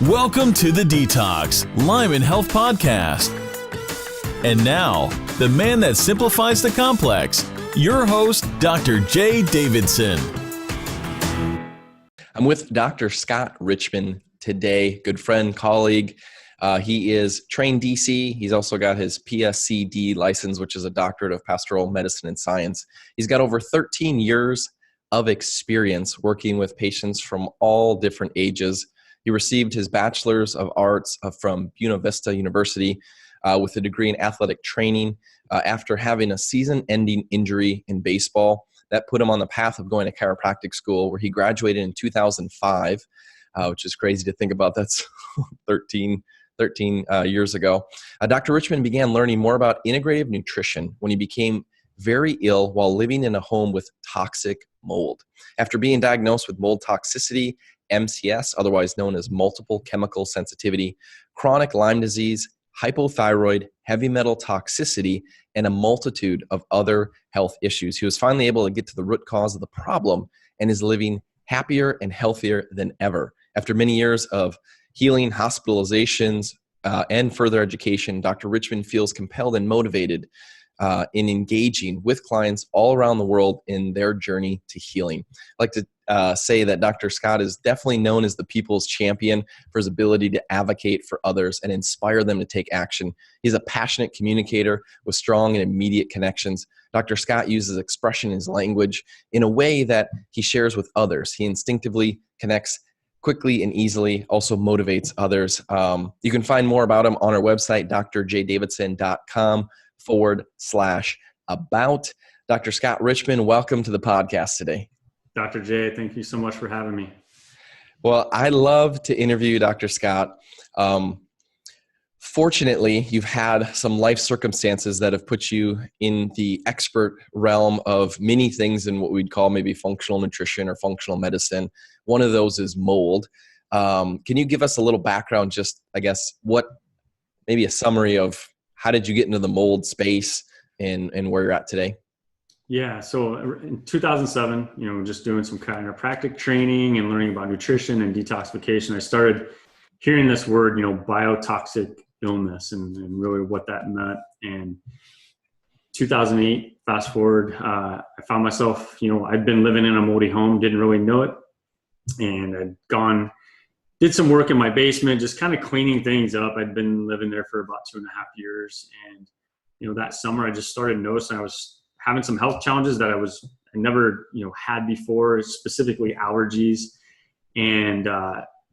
Welcome to The Detox, Lyman Health Podcast. And now, the man that simplifies the complex, your host, Dr. J. Davidson. I'm with Dr. Scott Richmond today, good friend, colleague. He is trained DC. He's also got his PSCD license, which is a doctorate of pastoral medicine and science. He's got over 13 years of experience working with patients from all different ages. He received his Bachelor's of Arts from Buena Vista University with a degree in athletic training after having a season-ending injury in baseball. That put him on the path of going to chiropractic school, where he graduated in 2005, which is crazy to think about. That's 13 years ago. Dr. Richmond began learning more about integrative nutrition when he became very ill while living in a home with toxic mold. After being diagnosed with mold toxicity, MCS, otherwise known as multiple chemical sensitivity, chronic Lyme disease, hypothyroid, heavy metal toxicity, and a multitude of other health issues, he was finally able to get to the root cause of the problem and is living happier and healthier than ever. After many years of healing, hospitalizations, and further education, Dr. Richmond feels compelled and motivated in engaging with clients all around the world in their journey to healing. I'd like to say that Dr. Scott is definitely known as the people's champion for his ability to advocate for others and inspire them to take action. He's a passionate communicator with strong and immediate connections. Dr. Scott uses expression in his language in a way that he shares with others. He instinctively connects quickly and easily, also motivates others. You can find more about him on our website, drjdavidson.com/about. Dr. Scott Richmond, welcome to the podcast today. Dr. J, thank you so much for having me. Well, I love to interview Dr. Scott. Fortunately, you've had some life circumstances that have put you in the expert realm of many things in what we'd call maybe functional nutrition or functional medicine. One of those is mold. Can you give us a little background, just, I guess, maybe a summary of how did you get into the mold space and where you're at today? Yeah, so in 2007, just doing some chiropractic training and learning about nutrition and detoxification, I started hearing this word, biotoxic illness and really what that meant. And 2008, fast forward, I found myself, I'd been living in a moldy home, didn't really know it. And I'd did some work in my basement, just kind of cleaning things up. I'd been living there for about 2.5 years. And, that summer I just started noticing I was having some health challenges that I never, had before, specifically allergies. And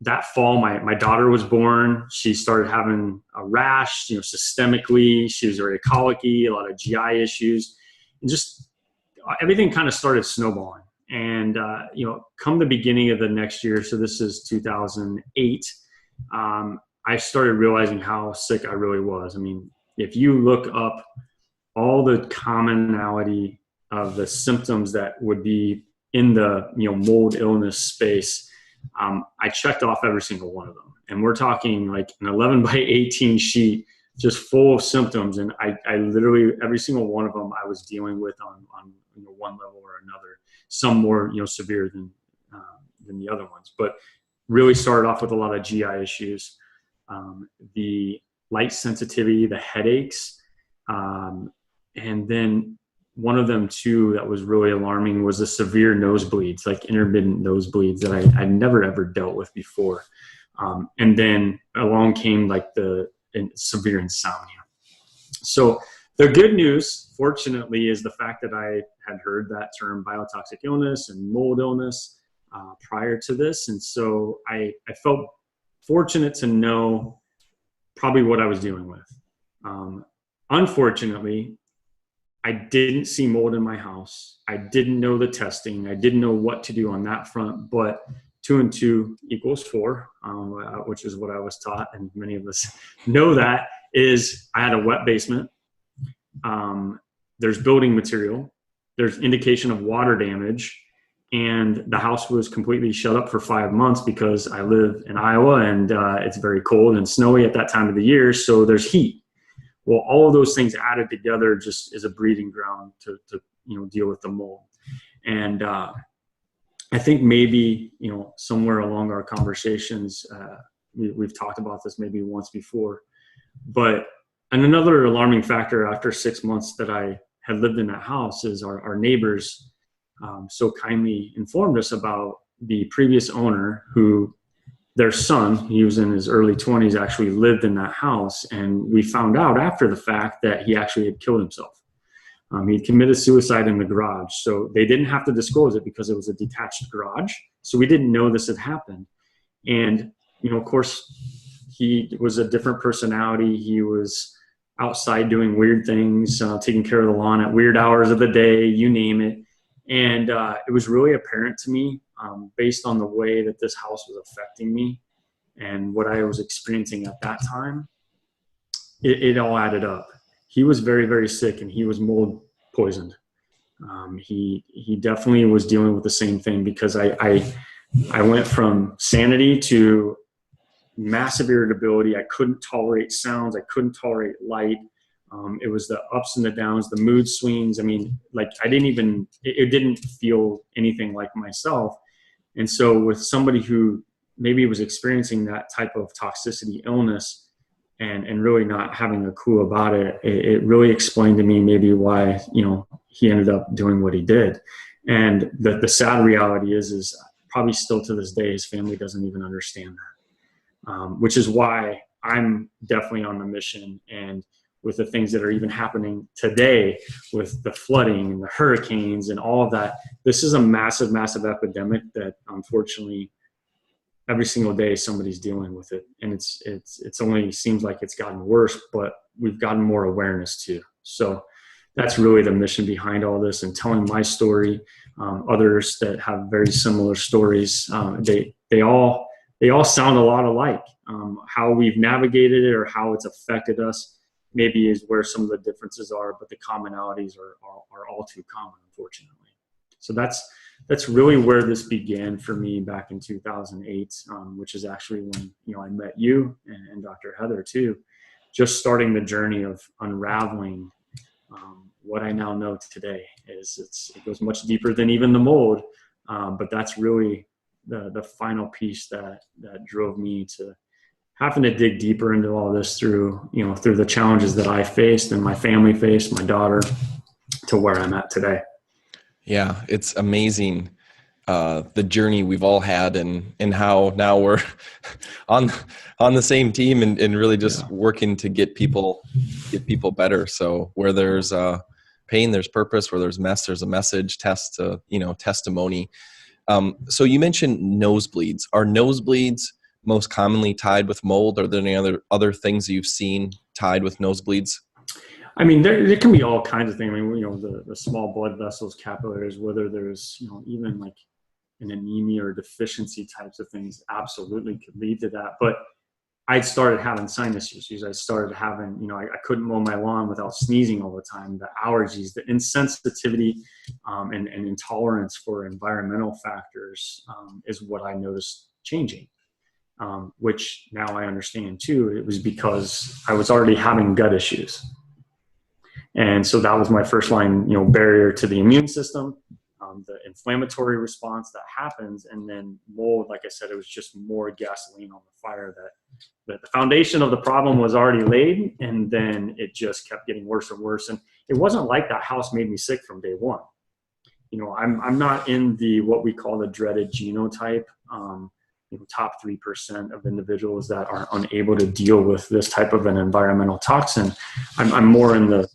that fall, my daughter was born. She started having a rash, systemically. She was very colicky, a lot of GI issues, and just everything kind of started snowballing. And, come the beginning of the next year, so this is 2008, I started realizing how sick I really was. I mean, if you look up all the commonality of the symptoms that would be in the, mold illness space, I checked off every single one of them. And we're talking like an 11 by 18 sheet, just full of symptoms. And I literally, every single one of them I was dealing with on one level or another, some more, severe than the other ones, but really started off with a lot of GI issues, the light sensitivity, the headaches, and then one of them too that was really alarming was the severe nosebleeds, like intermittent nosebleeds that I'd never ever dealt with before. And then along came like the severe insomnia. So the good news, fortunately, is the fact that I had heard that term biotoxic illness and mold illness prior to this. And so I felt fortunate to know probably what I was dealing with. Unfortunately, I didn't see mold in my house. I didn't know the testing. I didn't know what to do on that front, but 2 and 2 equals 4, which is what I was taught. And many of us know that is I had a wet basement. There's building material. There's indication of water damage. And the house was completely shut up for 5 months because I live in Iowa and it's very cold and snowy at that time of the year. So there's heat. Well, all of those things added together just is a breeding ground to deal with the mold. And I think maybe, somewhere along our conversations, we've talked about this maybe once before. But and another alarming factor after 6 months that I had lived in that house is our neighbors so kindly informed us about the previous owner who their son, he was in his early 20s, actually lived in that house. And we found out after the fact that he actually had killed himself. He committed suicide in the garage. So they didn't have to disclose it because it was a detached garage. So we didn't know this had happened. And, of course, he was a different personality. He was outside doing weird things, taking care of the lawn at weird hours of the day, you name it. And it was really apparent to me, based on the way that this house was affecting me and what I was experiencing at that time, it all added up. He was very, very sick, and he was mold poisoned. He definitely was dealing with the same thing, because I went from sanity to massive irritability. I couldn't tolerate sounds. I couldn't tolerate light. It was the ups and the downs, the mood swings. I mean, like it didn't feel anything like myself. And so with somebody who maybe was experiencing that type of toxicity illness and really not having a clue about it, it really explained to me maybe why, he ended up doing what he did. And the sad reality is probably still to this day, his family doesn't even understand that, which is why I'm definitely on the mission. And with the things that are even happening today with the flooding and the hurricanes and all of that, this is a massive, massive epidemic that unfortunately every single day somebody's dealing with it. And it's only seems like it's gotten worse, but we've gotten more awareness too. So that's really the mission behind all this, and telling my story. Others that have very similar stories, they all sound a lot alike. How we've navigated it or how it's affected us maybe is where some of the differences are, but the commonalities are all too common, unfortunately. So that's really where this began for me back in 2008, which is actually when I met you and Dr. Heather too, just starting the journey of unraveling what I now know today. It goes much deeper than even the mold, but that's really the final piece that drove me to having to dig deeper into all this through the challenges that I faced and my family faced, my daughter, to where I'm at today. Yeah, it's amazing the journey we've all had and how now we're on the same team and really just working to get people better. So where there's pain, there's purpose. Where there's mess, there's a message. Testimony. So you mentioned nosebleeds. Are nosebleeds most commonly tied with mold? Are there any other things that you've seen tied with nosebleeds? I mean, there can be all kinds of things. I mean, the small blood vessels, capillaries, whether there's, even like an anemia or deficiency types of things, absolutely could lead to that. But I started having sinus issues. I started having, I couldn't mow my lawn without sneezing all the time. The allergies, the insensitivity, and intolerance for environmental factors is what I noticed changing. Which now I understand too. It was because I was already having gut issues. And so that was my first line, barrier to the immune system, the inflammatory response that happens. And then mold, like I said, it was just more gasoline on the fire that the foundation of the problem was already laid. And then it just kept getting worse and worse. And it wasn't like that house made me sick from day one. I'm not in what we call the dreaded genotype. Top 3% of individuals that are unable to deal with this type of an environmental toxin. I'm more in the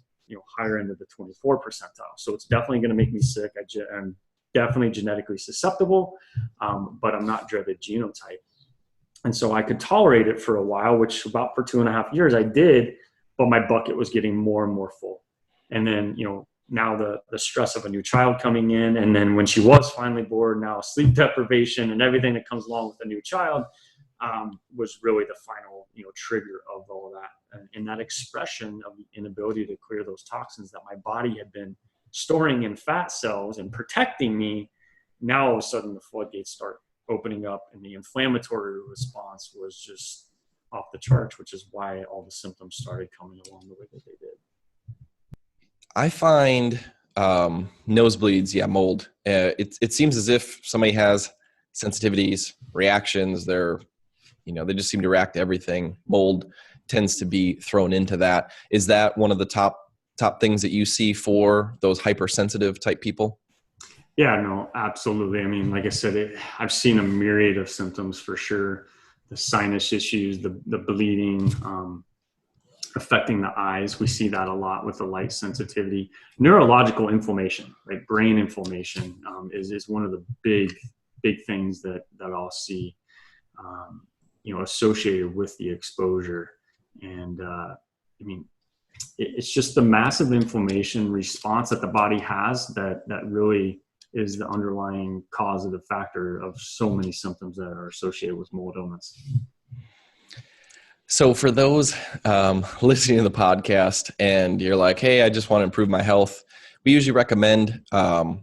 higher end of the 24 percentile. So it's definitely going to make me sick. I'm definitely genetically susceptible, but I'm not dreaded genotype. And so I could tolerate it for a while, which about for 2.5 years I did, but my bucket was getting more and more full. And then, now the stress of a new child coming in, and then when she was finally born, now sleep deprivation and everything that comes along with a new child was really the final trigger of all of that, and that expression of the inability to clear those toxins that my body had been storing in fat cells and protecting me. Now all of a sudden the floodgates start opening up, and the inflammatory response was just off the charts, which is why all the symptoms started coming along the way that they did. I find nosebleeds, mold. It seems as if somebody has sensitivities, reactions. They're they just seem to react to everything. Mold tends to be thrown into that. Is that one of the top things that you see for those hypersensitive type people? Yeah, no, absolutely. I mean, like I said, I've seen a myriad of symptoms for sure. The sinus issues, the bleeding, affecting the eyes. We see that a lot with the light sensitivity. Neurological inflammation, right? Brain inflammation is one of the big things that I'll see, associated with the exposure. And I mean, it's just the massive inflammation response that the body has that really is the underlying causative factor of so many symptoms that are associated with mold illness. So for those listening to the podcast and you're like, hey, I just want to improve my health, we usually recommend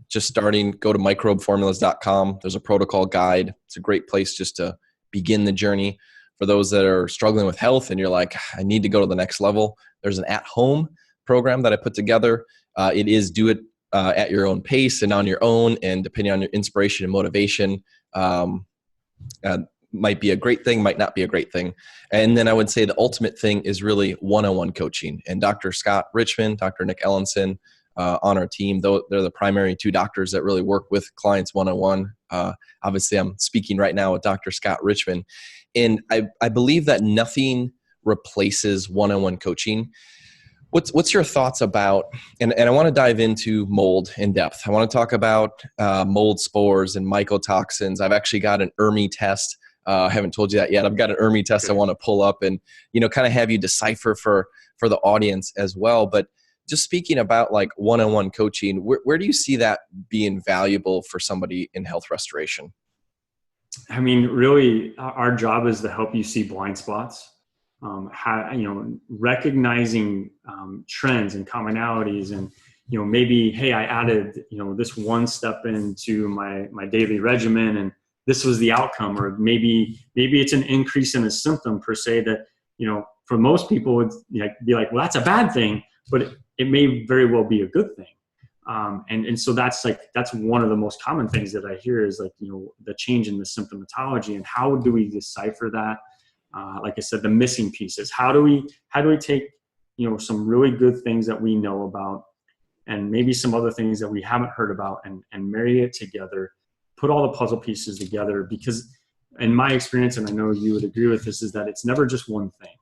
just starting, go to microbeformulas.com. There's a protocol guide. It's a great place just to begin the journey. For those that are struggling with health and you're like, I need to go to the next level, there's an at-home program that I put together. It is do it at your own pace and on your own, and depending on your inspiration and motivation, might be a great thing, might not be a great thing. And then I would say the ultimate thing is really one-on-one coaching. And Dr. Scott Richmond, Dr. Nick Ellenson on our team, though they're the primary two doctors that really work with clients one-on-one. Obviously, I'm speaking right now with Dr. Scott Richmond. And I believe that nothing replaces one-on-one coaching. What's your thoughts about, and I want to dive into mold in depth. I want to talk about mold spores and mycotoxins. I've actually got an ERMI test. I haven't told you that yet. I've got an ERMI test I want to pull up and, kind of have you decipher for the audience as well. But just speaking about like one-on-one coaching, where do you see that being valuable for somebody in health restoration? I mean, really, our job is to help you see blind spots. Recognizing trends and commonalities, and maybe, hey, I added this one step into my daily regimen, and this was the outcome. Or maybe it's an increase in a symptom per se that for most people would be like, well, that's a bad thing, but it may very well be a good thing. And so that's one of the most common things that I hear is the change in the symptomatology, and how do we decipher that? Like I said, the missing pieces. How do we take some really good things that we know about, and maybe some other things that we haven't heard about, and marry it together, put all the puzzle pieces together? Because in my experience, and I know you would agree with this, is that it's never just one thing.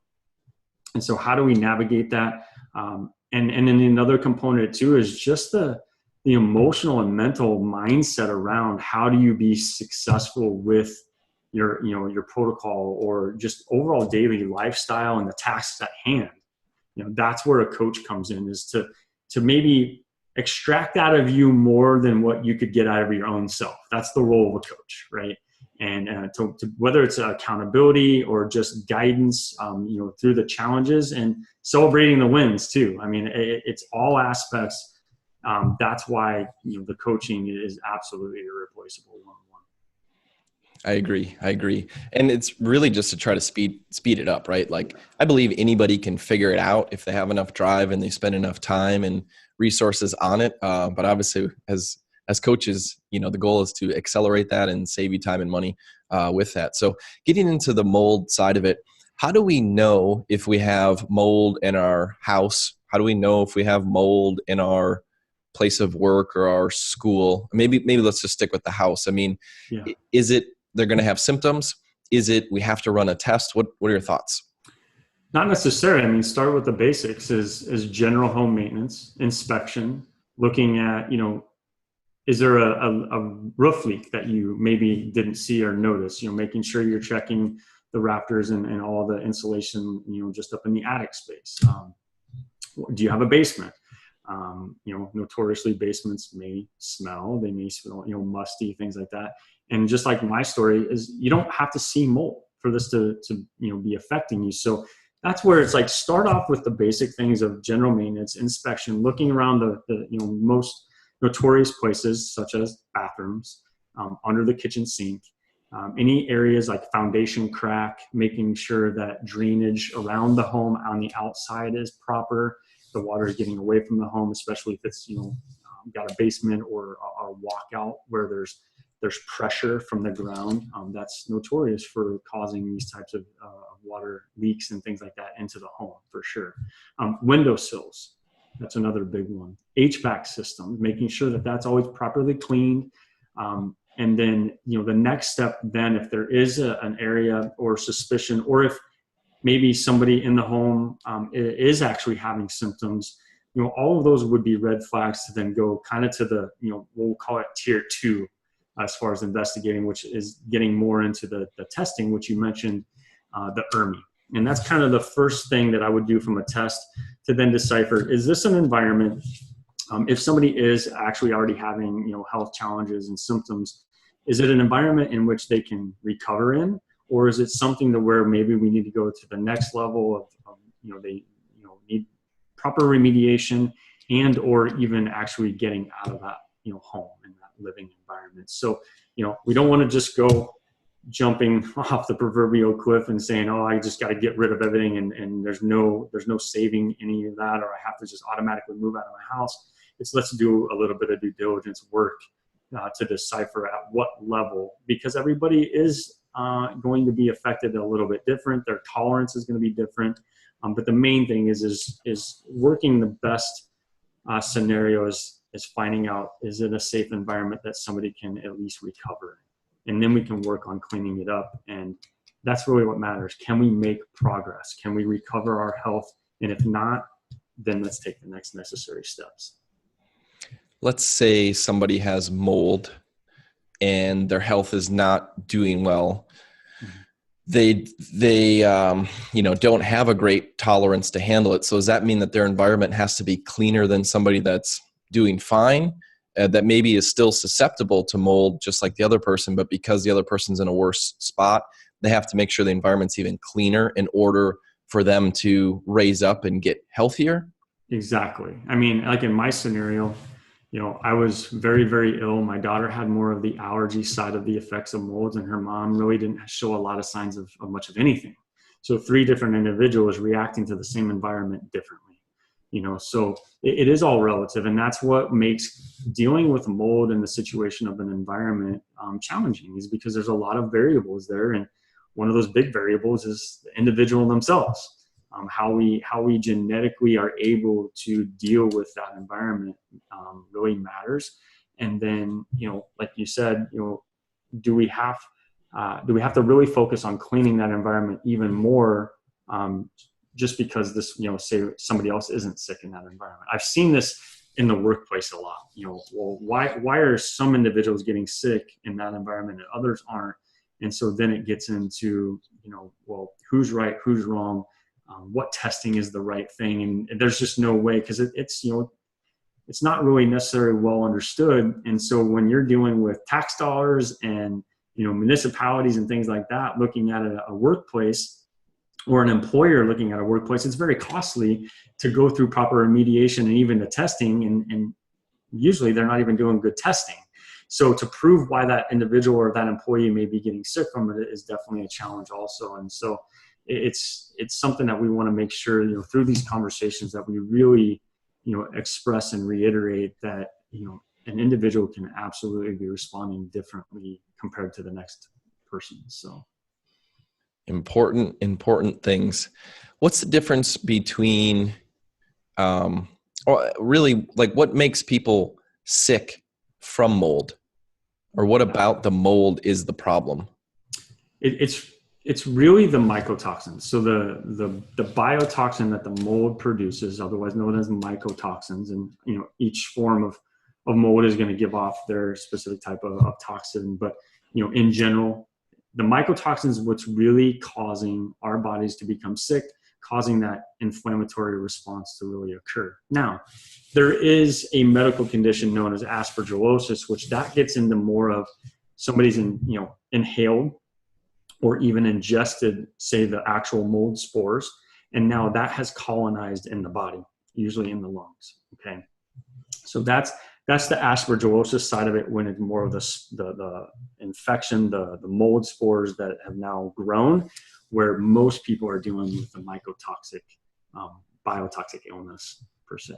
And so how do we navigate that? And then another component too is just the emotional and mental mindset around how do you be successful with your protocol, or just overall daily lifestyle and the tasks at hand. That's where a coach comes in, is to maybe extract out of you more than what you could get out of your own self. That's the role of a coach, right? And to whether it's accountability or just guidance, through the challenges, and celebrating the wins too. I mean, it's all aspects. That's why the coaching is absolutely irreplaceable one-on-one. I agree. And it's really just to try to speed it up, right? Like, I believe anybody can figure it out if they have enough drive and they spend enough time and resources on it. But obviously as coaches, the goal is to accelerate that and save you time and money with that. So getting into the mold side of it, how do we know if we have mold in our house? How do we know if we have mold in our place of work or our school? Maybe let's just stick with the house. I mean, Is it they're going to have symptoms? Is it we have to run a test? What are your thoughts? Not necessarily. I mean, start with the basics is general home maintenance, inspection, looking at, is there a roof leak that you maybe didn't see or notice, making sure you're checking the rafters and all the insulation, just up in the attic space. Do you have a basement? Notoriously basements may smell, they may smell, musty, things like that. And just like my story is, you don't have to see mold for this to be affecting you. So that's where it's like, start off with the basic things of general maintenance, inspection, looking around the most notorious places, such as bathrooms, under the kitchen sink, any areas like foundation crack, making sure that drainage around the home on the outside is proper. The water is getting away from the home, especially if it's got a basement or a walkout where there's there's pressure from the ground. That's notorious for causing these types of water leaks and things like that into the home, for sure. Windowsills, that's another big one. HVAC systems, making sure that that's always properly cleaned. And then, the next step then, if there is an area or suspicion, or if maybe somebody in the home is actually having symptoms, all of those would be red flags to then go kind of to the, we'll call it tier 2 as far as investigating, which is getting more into the testing, which you mentioned, the ERMI. And that's kind of the first thing that I would do from a test to then decipher, is this an environment, if somebody is actually already having, health challenges and symptoms, is it an environment in which they can recover in? Or is it something to where maybe we need to go to the next level of they need proper remediation and or even actually getting out of that home and that living environment. So we don't want to just go jumping off the proverbial cliff and saying, oh, I just got to get rid of everything and there's no saving any of that, or I have to just automatically move out of my house. Let's do a little bit of due diligence work to decipher at what level, because everybody is going to be affected a little bit different. Their tolerance is going to be different. But the main thing is working the best scenario is finding out, is it a safe environment that somebody can at least recover in? And then we can work on cleaning it up. And that's really what matters. Can we make progress? Can we recover our health? And if not, then let's take the next necessary steps. Let's say somebody has mold and their health is not doing well. They don't have a great tolerance to handle it. So does that mean that their environment has to be cleaner than somebody that's doing fine, that maybe is still susceptible to mold just like the other person, but because the other person's in a worse spot, they have to make sure the environment's even cleaner in order for them to raise up and get healthier? Exactly. I mean, like in my scenario, I was very, very ill. My daughter had more of the allergy side of the effects of molds, and her mom really didn't show a lot of signs of much of anything. So 3 different individuals reacting to the same environment differently, so it is all relative. And that's what makes dealing with mold in the situation of an environment challenging, is because there's a lot of variables there. And one of those big variables is the individual themselves. How we genetically are able to deal with that environment really matters. And then, like you said, do we have to really focus on cleaning that environment even more, just because this, say somebody else isn't sick in that environment? I've seen this in the workplace a lot. Well, why are some individuals getting sick in that environment and others aren't? And so then it gets into, well, who's right, who's wrong? What testing is the right thing? And there's just no way, because it's not really necessarily well understood. And so when you're dealing with tax dollars and municipalities and things like that, looking at a workplace, or an employer looking at a workplace, it's very costly to go through proper remediation and even the testing. And usually they're not even doing good testing. So to prove why that individual or that employee may be getting sick from it is definitely a challenge also. And so it's something that we want to make sure, through these conversations, that we really, express and reiterate that, an individual can absolutely be responding differently compared to the next person. So important things. What's the difference between, or really, like, what makes people sick from mold, or what about the mold is the problem? It's really the mycotoxins. So the biotoxin that the mold produces, otherwise known as mycotoxins, and each form of mold is going to give off their specific type of toxin. But in general, the mycotoxins is what's really causing our bodies to become sick, causing that inflammatory response to really occur. Now, there is a medical condition known as aspergillosis, which that gets into more of somebody's inhaled or even ingested, say, the actual mold spores, and now that has colonized in the body, usually in the lungs. Okay, so that's the aspergillosis side of it, when it's more of the infection, the mold spores that have now grown, where most people are dealing with the mycotoxic, biotoxic illness per se.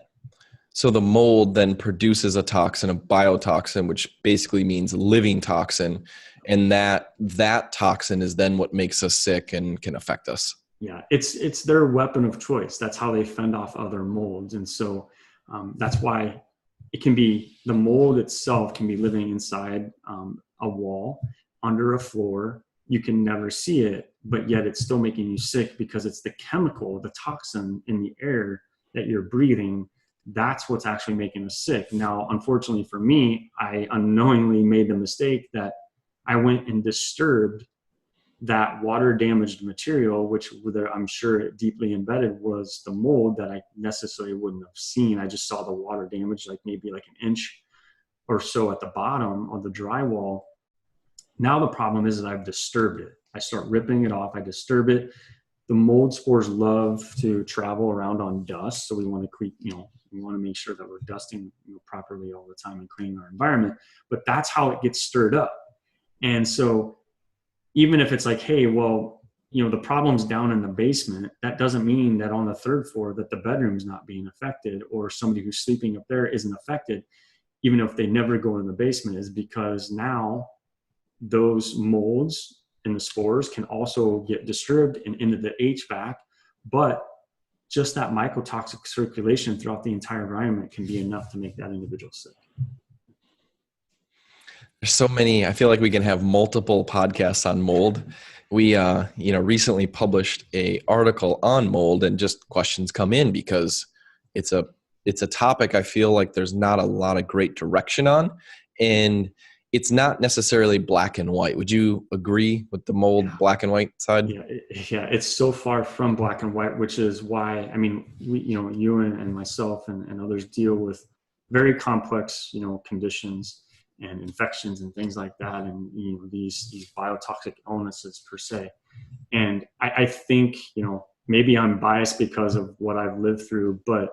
So the mold then produces a toxin, a biotoxin, which basically means living toxin. And that toxin is then what makes us sick and can affect us. Yeah, it's their weapon of choice. That's how they fend off other molds. And so that's why it can be, the mold itself can be living inside a wall, under a floor. You can never see it, but yet it's still making you sick because it's the chemical, the toxin in the air that you're breathing. That's what's actually making us sick. Now, unfortunately for me, I unknowingly made the mistake that I went and disturbed that water damaged material, which I'm sure deeply embedded was the mold that I necessarily wouldn't have seen. I just saw the water damage, like maybe like an inch or so at the bottom of the drywall. Now the problem is that I've disturbed it. I start ripping it off. I disturb it. The mold spores love to travel around on dust. So we want to make sure that we're dusting properly all the time and cleaning our environment, but that's how it gets stirred up. And so even if it's like, hey, well, the problem's down in the basement, that doesn't mean that on the third floor that the bedroom's not being affected or somebody who's sleeping up there isn't affected, even if they never go in the basement, is because now those molds and the spores can also get disturbed and into the HVAC, but just that mycotoxic circulation throughout the entire environment can be enough to make that individual sick. There's so many. I feel like we can have multiple podcasts on mold. We, recently published a article on mold, and just questions come in because it's a topic I feel like there's not a lot of great direction on, and it's not necessarily black and white. Would you agree with the mold black and white side? Yeah, it's so far from black and white, which is why, you and myself and others deal with very complex, conditions and infections and things like that, and these biotoxic illnesses per se. And I think maybe I'm biased because of what I've lived through, but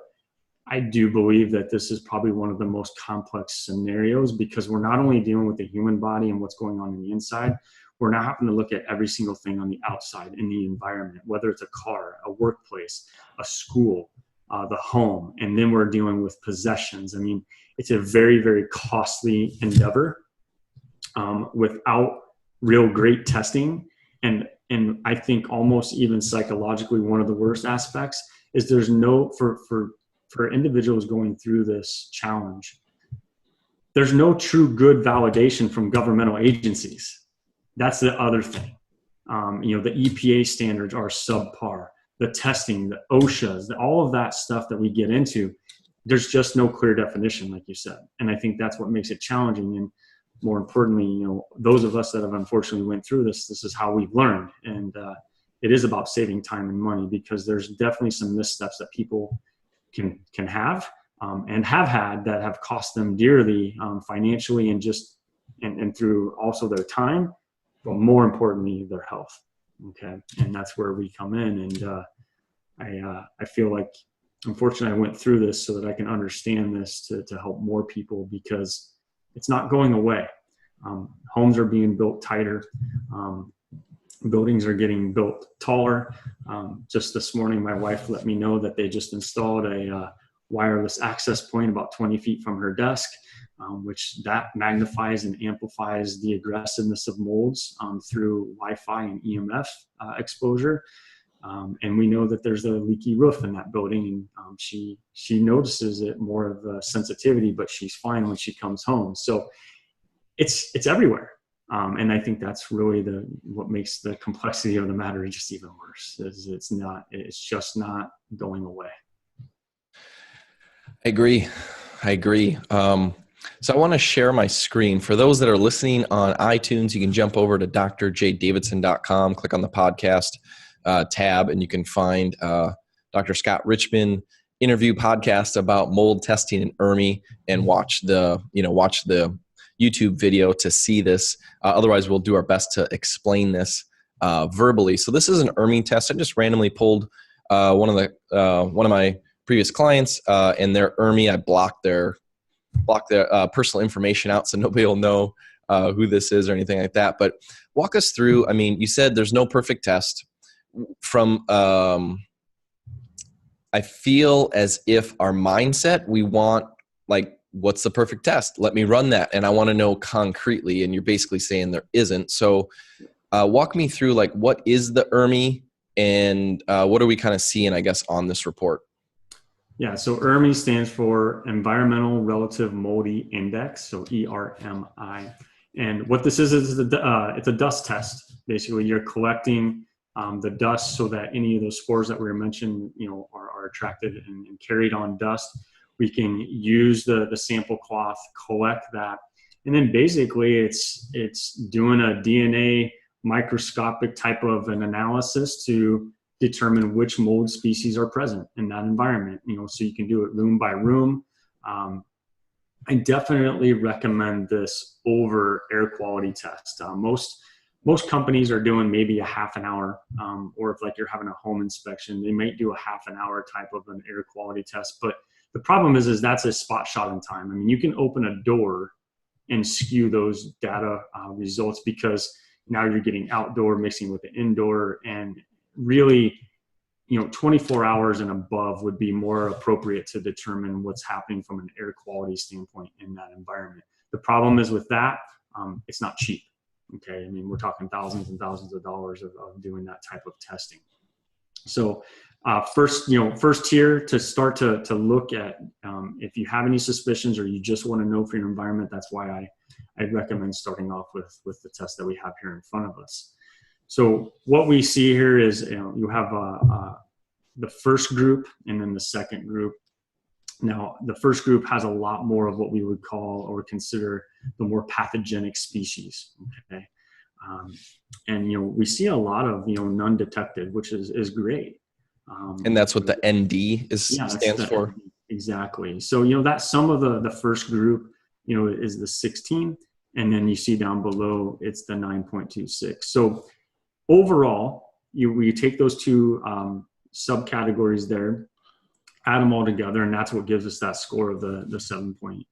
I do believe that this is probably one of the most complex scenarios, because we're not only dealing with the human body and what's going on in the inside, we're now having to look at every single thing on the outside in the environment, whether it's a car, a workplace, a school, the home, and then we're dealing with possessions. It's a very, very costly endeavor without real great testing. And I think almost even psychologically, one of the worst aspects is there's no, for individuals going through this challenge, there's no true good validation from governmental agencies. That's the other thing. The EPA standards are subpar. The testing, the OSHAs, all of that stuff that we get into, there's just no clear definition, like you said. And I think that's what makes it challenging. And more importantly, those of us that have unfortunately went through this is how we've learned. And it is about saving time and money, because there's definitely some missteps that people can have and have had that have cost them dearly financially and through also their time, but more importantly, their health. Okay. And that's where we come in. And I feel like, unfortunately, I went through this so that I can understand this to help more people, because it's not going away. Homes are being built tighter. Buildings are getting built taller. Just this morning, my wife let me know that they just installed a wireless access point about 20 feet from her desk, which that magnifies and amplifies the aggressiveness of molds through Wi-Fi and EMF exposure. And we know that there's a leaky roof in that building, and she notices it more of a sensitivity, but she's fine when she comes home. So it's everywhere. And I think that's really what makes the complexity of the matter just even worse. It's just not going away. I agree. So I want to share my screen. For those that are listening on iTunes, you can jump over to drjdavidson.com, click on the podcast tab, and you can find Dr. Scott Richmond interview podcast about mold testing in ERMI, and watch the YouTube video to see this. Otherwise, we'll do our best to explain this verbally. So this is an ERMI test. I just randomly pulled one of my previous clients and their ERMI. I blocked their personal information out so nobody will know who this is or anything like that. But walk us through. You said there's no perfect test. From I I feel as if our mindset, we want like, what's the perfect test? Let me run that. And I want to know concretely. And you're basically saying there isn't. So walk me through like, what is the ERMI and what are we kind of seeing, I guess, on this report? Yeah, so ERMI stands for Environmental Relative Moldy Index, so ERMI. And what this is it's a dust test. Basically, you're collecting the dust so that any of those spores that we were mentioned, are attracted and carried on dust. We can use the sample cloth, collect that, and then basically it's doing a DNA microscopic type of an analysis to determine which mold species are present in that environment. So you can do it room by room. I definitely recommend this over air quality test. Most companies are doing maybe a half an hour, or if like you're having a home inspection, they might do a half an hour type of an air quality test. But the problem is that's a spot shot in time. I mean, you can open a door and skew those data results, because now you're getting outdoor mixing with the indoor, and really, 24 hours and above would be more appropriate to determine what's happening from an air quality standpoint in that environment. The problem is with that, it's not cheap. Okay. I mean, we're talking thousands and thousands of dollars of doing that type of testing. So first tier to start to look at, if you have any suspicions or you just want to know for your environment, that's why I recommend starting off with the test that we have here in front of us. So what we see here is, you have the first group and then the second group. Now, the first group has a lot more of what we would call or consider the more pathogenic species. Okay, and we see a lot of none detected, which is great. And that's what the ND stands for. Exactly. So that some of the first group is the 16, and then you see down below it's the 9.26. So overall, we take those two subcategories there, add them all together, and that's what gives us that score of the 7.20.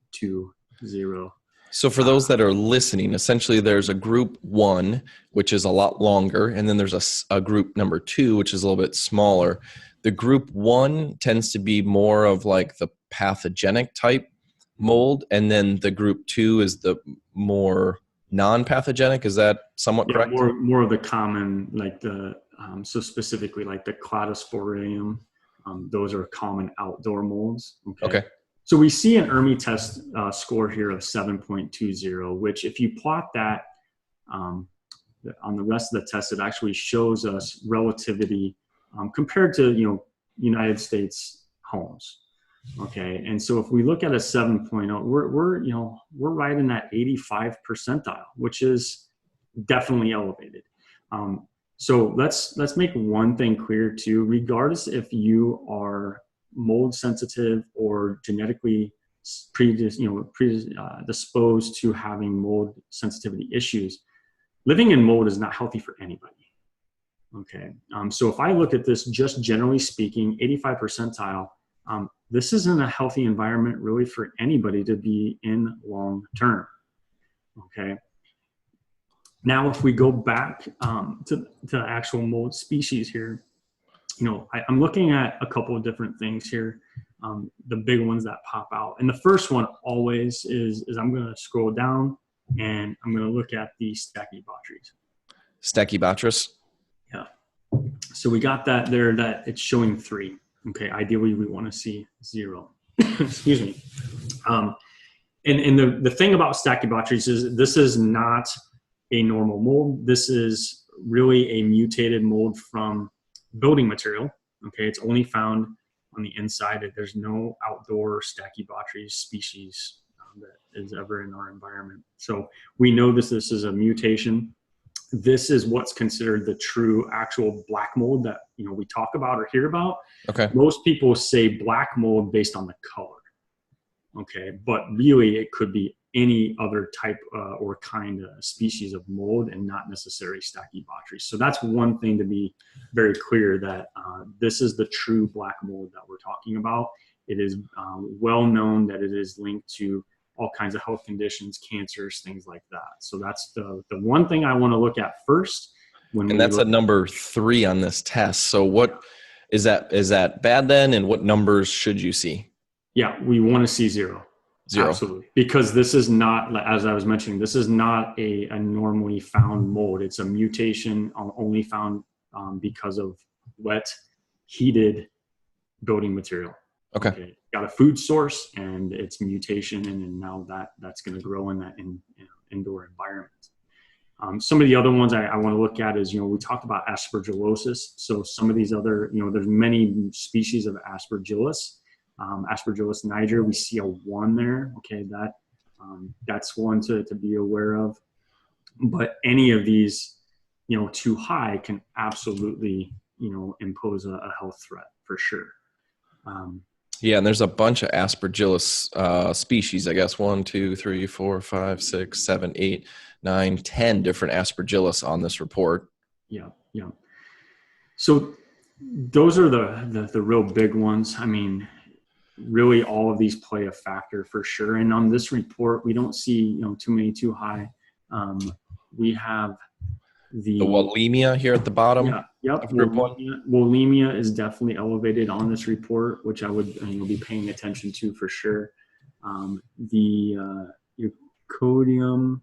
So for those that are listening, essentially there's a group 1, which is a lot longer, and then there's a group number 2, which is a little bit smaller. The group 1 tends to be more of like the pathogenic type mold, and then the group 2 is the more non-pathogenic. Is that somewhat correct? More of the common, like so specifically like the Cladosporidium. Those are common outdoor molds. Okay. So we see an ERMI test score here of 7.20, which if you plot that on the rest of the test, it actually shows us relativity compared to United States homes. Okay, and so if we look at a 7.0, we're right in that 85 percentile, which is definitely elevated. So let's make one thing clear too. Regardless if you are mold sensitive or genetically predisposed to having mold sensitivity issues, living in mold is not healthy for anybody. Okay, so if I look at this, just generally speaking, 85 percentile, this isn't a healthy environment really for anybody to be in long term. Okay. Now, if we go back to actual mold species here, I'm looking at a couple of different things here. The big ones that pop out, and the first one always is I'm going to scroll down and I'm going to look at the Stachybotrys. Stachybotrys. Yeah. So we got that there, that it's showing 3. Okay. Ideally, we want to see 0. Excuse me. And the thing about Stachybotrys is this is not a normal mold. This is really a mutated mold from building material. Okay, it's only found on the inside. There's no outdoor Stachybotrys species that is ever in our environment. So we know this is a mutation. This is what's considered the true actual black mold that we talk about or hear about. Okay. Most people say black mold based on the color. Okay, but really it could be any other type or kind of species of mold and not necessarily Stachybotrys. So that's one thing to be very clear, that this is the true black mold that we're talking about. It is well known that it is linked to all kinds of health conditions, cancers, things like that. So that's the one thing I want to look at first. And that's a number 3 on this test. So what Is that bad then? And what numbers should you see? Yeah, we want to see zero. Zero. Absolutely. Because this is not, as I was mentioning, this is not a normally found mold. It's a mutation only found because of wet, heated building material. Okay. Got a food source and it's mutation, and now that's going to grow in that indoor environment. Some of the other ones I want to look at is, we talked about aspergillosis. So some of these other, there's many species of aspergillus. Aspergillus niger, we see a 1 there. Okay, that's one to be aware of. But any of these, too high can absolutely, impose a health threat for sure. Yeah, and there's a bunch of aspergillus species, I guess. 1, 2, 3, 4, 5, 6, 7, 8, 9, 10 different aspergillus on this report. Yeah. So those are the real big ones. I mean, really all of these play a factor for sure. And on this report, we don't see, too many too high. We have the Wallemia here at the bottom. Yeah. Yep. Wallemia is definitely elevated on this report, which I would be paying attention to for sure. The Eucodium,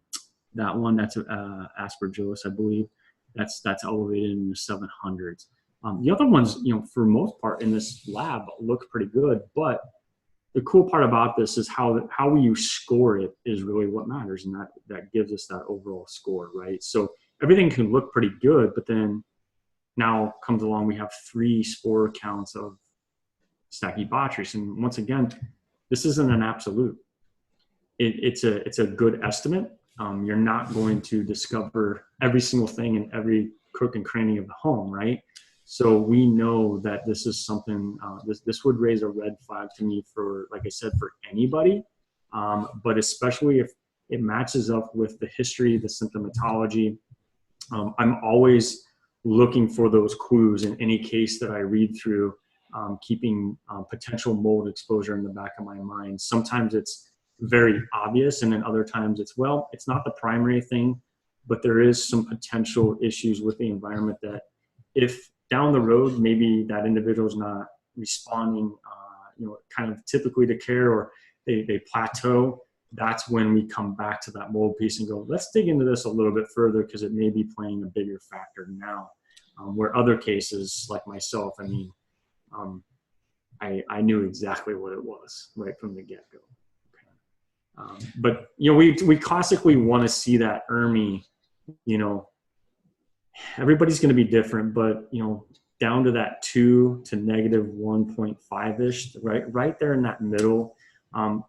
that one, that's aspergillus, I believe. That's elevated in the 700s. The other ones, for most part in this lab look pretty good, but the cool part about this is how you score it is really what matters, and that gives us that overall score, right? So everything can look pretty good, but then now comes along, we have 3 spore counts of Stachybotrys, and once again, this isn't an absolute. It's a good estimate. You're not going to discover every single thing in every crook and cranny of the home, right? So we know that this is something, this would raise a red flag to me for, like I said, for anybody, but especially if it matches up with the history, the symptomatology. I'm always looking for those clues in any case that I read through, keeping potential mold exposure in the back of my mind. Sometimes it's very obvious, and then other times it's not the primary thing, but there is some potential issues with the environment that if down the road, maybe that individual is not responding, kind of typically to care, or they plateau. That's when we come back to that mold piece and go, let's dig into this a little bit further, because it may be playing a bigger factor now. Where other cases, like myself, I knew exactly what it was right from the get-go. Okay. But we classically want to see that ERMI. Everybody's going to be different, but down to that 2 to negative 1.5-ish, right there in that middle.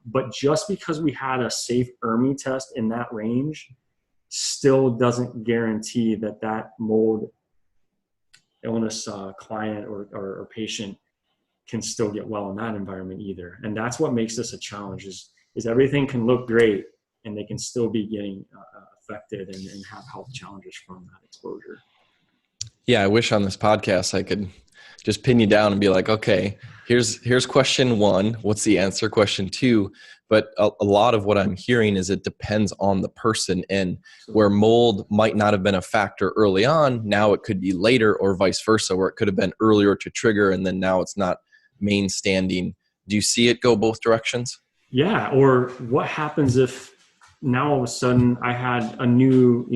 But just because we had a safe ERMI test in that range still doesn't guarantee that mold illness client or patient can still get well in that environment either. And that's what makes this a challenge is everything can look great and they can still be getting affected and have health challenges from that exposure. Yeah, I wish on this podcast I could just pin you down and be like, okay, here's question 1. What's the answer? Question 2. But a lot of what I'm hearing is it depends on the person, and where mold might not have been a factor early on, now it could be later, or vice versa, where it could have been earlier to trigger and then now it's not main standing. Do you see it go both directions? Yeah. Or what happens if now all of a sudden I had a new,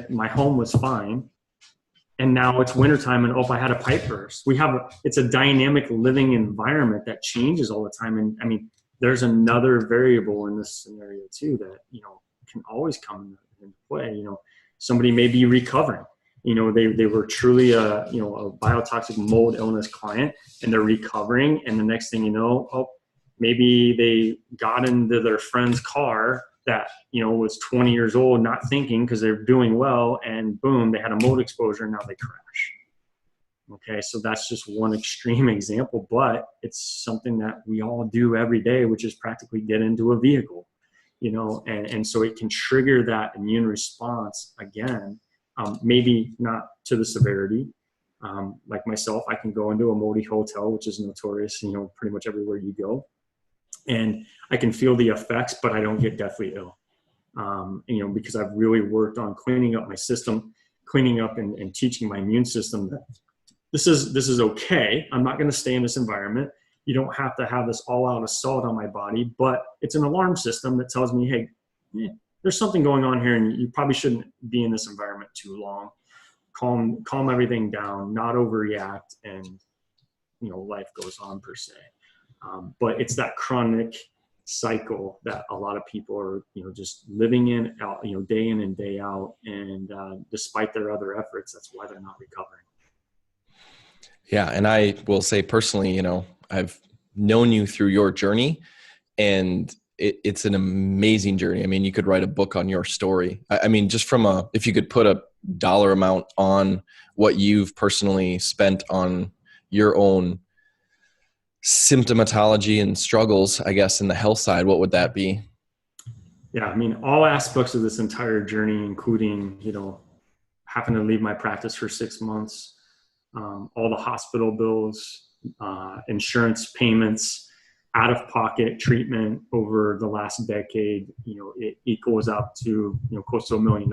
my home was fine, and now it's wintertime and I had a pipe burst. It's a dynamic living environment that changes all the time. And there's another variable in this scenario too that, can always come into play. Somebody may be recovering. They were truly a biotoxic mold illness client, and they're recovering. And the next thing you know, maybe they got into their friend's car that, was 20 years old, not thinking because they're doing well, and boom, they had a mold exposure and now they crash. Okay, so that's just one extreme example, but it's something that we all do every day, which is practically get into a vehicle, and so it can trigger that immune response again, maybe not to the severity. Like myself, I can go into a moldy hotel, which is notorious, pretty much everywhere you go. And I can feel the effects, but I don't get deathly ill, because I've really worked on cleaning up my system, cleaning up and teaching my immune system that this is okay. I'm not going to stay in this environment. You don't have to have this all-out assault on my body, but it's an alarm system that tells me, hey, there's something going on here, and you probably shouldn't be in this environment too long. Calm everything down, not overreact, and life goes on per se. But it's that chronic cycle that a lot of people are just living in, day in and day out, and despite their other efforts, that's why they're not recovering. Yeah, and I will say personally, I've known you through your journey, and it's an amazing journey. I mean, you could write a book on your story. I mean, just if you could put a dollar amount on what you've personally spent on your own symptomatology and struggles, I guess, in the health side, what would that be? Yeah, I mean, all aspects of this entire journey, including, having to leave my practice for 6 months, all the hospital bills, insurance payments, out-of-pocket treatment over the last decade, it equals up to, close to $1 million.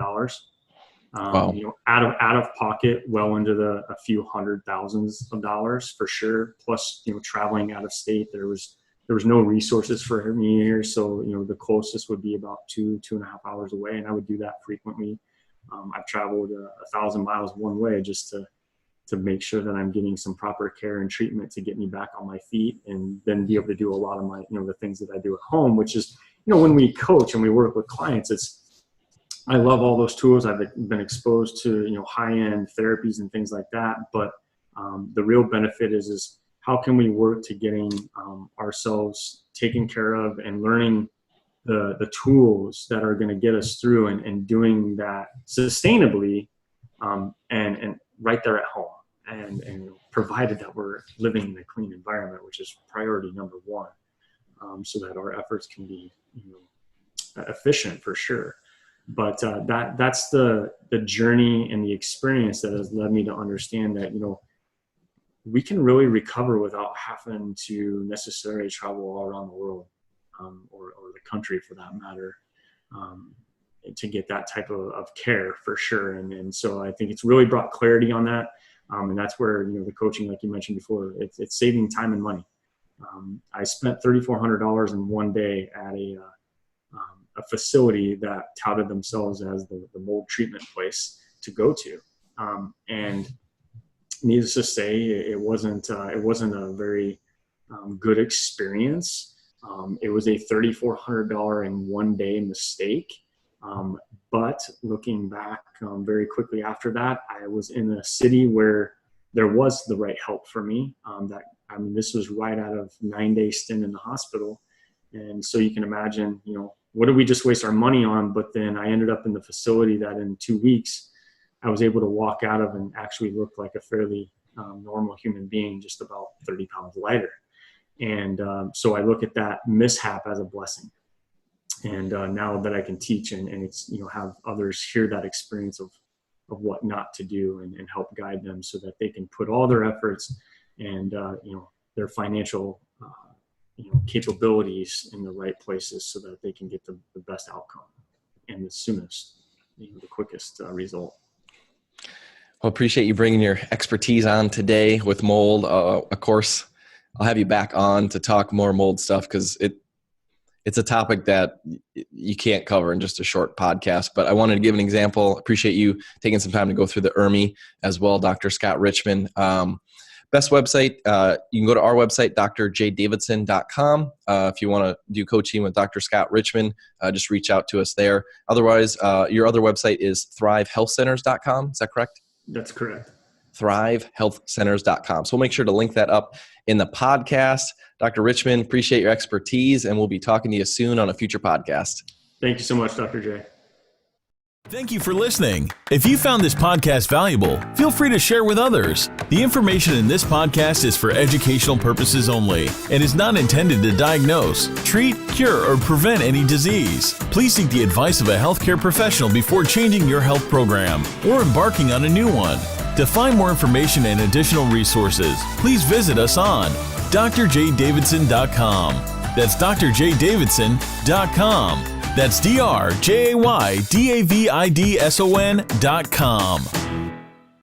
Wow. Out of pocket, well into a few $100,000s of dollars for sure. Plus, traveling out of state, there was no resources for me here. So, the closest would be about 2.5 hours away. And I would do that frequently. I've traveled 1,000 miles one way just to make sure that I'm getting some proper care and treatment to get me back on my feet, and then be able to do a lot of my, the things that I do at home, which is, when we coach and we work with clients, I love all those tools. I've been exposed to, high-end therapies and things like that. But the real benefit is how can we work to getting ourselves taken care of and learning the tools that are going to get us through and doing that sustainably and right there at home. And provided that we're living in a clean environment, which is priority number one, so that our efforts can be efficient for sure. But that's the journey and the experience that has led me to understand that we can really recover without having to necessarily travel all around the world, or the country for that matter, to get that type of care for sure. And so I think it's really brought clarity on that. And that's where, the coaching, like you mentioned before, it's saving time and money. I spent $3,400 in one day at a facility that touted themselves as the mold treatment place to go to. And needless to say, it wasn't a very good experience. It was a $3,400 in one day mistake. But looking back very quickly after that, I was in a city where there was the right help for me. This was right out of 9-day stint in the hospital. And so you can imagine, what did we just waste our money on? But then I ended up in the facility that in 2 weeks, I was able to walk out of and actually look like a fairly normal human being, just about 30 pounds lighter. And so I look at that mishap as a blessing. And now that I can teach and it's, have others hear that experience of what not to do and help guide them so that they can put all their efforts and, their financial, capabilities in the right places so that they can get the best outcome and the soonest, the quickest result. Well, appreciate you bringing your expertise on today with mold. Of course, I'll have you back on to talk more mold stuff because it's a topic that you can't cover in just a short podcast, but I wanted to give an example. Appreciate you taking some time to go through the ERMI as well, Dr. Scott Richmond. Best website, you can go to our website, drjdavidson.com. If you want to do coaching with Dr. Scott Richmond, just reach out to us there. Otherwise, your other website is thrivehealthcenters.com. Is that correct? That's correct. thrivehealthcenters.com. So we'll make sure to link that up in the podcast. Dr. Richmond, appreciate your expertise, and we'll be talking to you soon on a future podcast. Thank you so much, Dr. J. Thank you for listening. If you found this podcast valuable, feel free to share with others. The information in this podcast is for educational purposes only and is not intended to diagnose, treat, cure, or prevent any disease. Please seek the advice of a healthcare professional before changing your health program or embarking on a new one. To find more information and additional resources, please visit us on drjdavidson.com. That's drjdavidson.com. That's drjaydavidson.com.